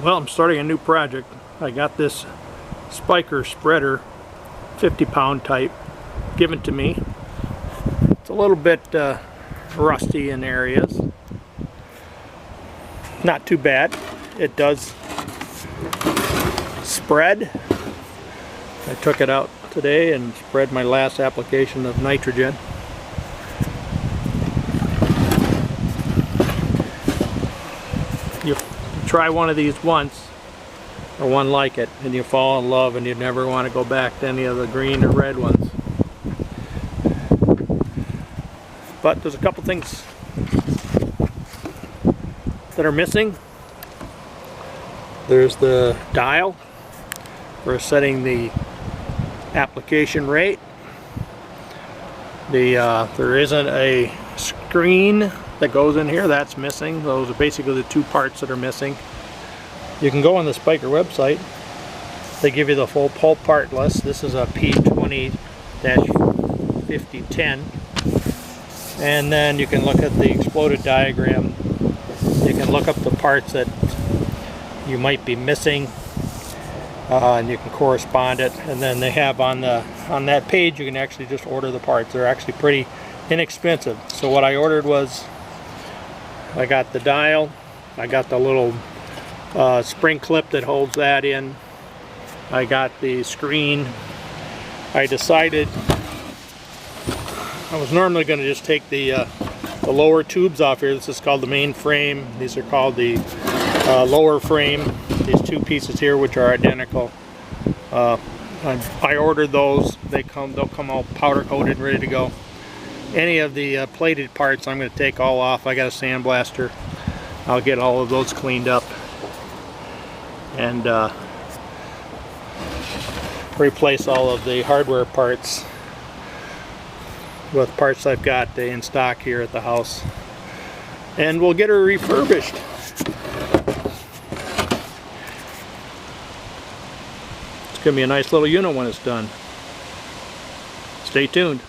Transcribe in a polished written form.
Well, I'm starting a new project. I got this Spyker spreader, 50-pound type, given to me. It's a little bit rusty in areas. Not too bad. It does spread. I took it out today and spread my last application of nitrogen. You try one of these once, or one like it, and you fall in love and you never want to go back to any of the green or red ones. But there's a couple things that are missing. There's the dial for setting the application rate. There isn't a screen that goes in here. That's missing. Those are basically the two parts that are missing. You can go on the Spyker website. They give you the full pull part list. This is a P20-5010, and then you can look at the exploded diagram. You can look up the parts that you might be missing, and you can correspond it. And then they have on that page, you can actually just order the parts. They're actually pretty inexpensive. So what I ordered was, I got the dial, I got the little spring clip that holds that in, I got the screen. I decided I was normally going to just take the lower tubes off here. This is called the main frame. These are called the lower frame. These two pieces here, which are identical. I ordered those. They'll come all powder coated, ready to go. Any of the plated parts I'm going to take all off. I got a sandblaster. I'll get all of those cleaned up and replace all of the hardware parts with parts I've got in stock here at the house, and we'll get her refurbished. It's going to be a nice little unit when it's done. Stay tuned.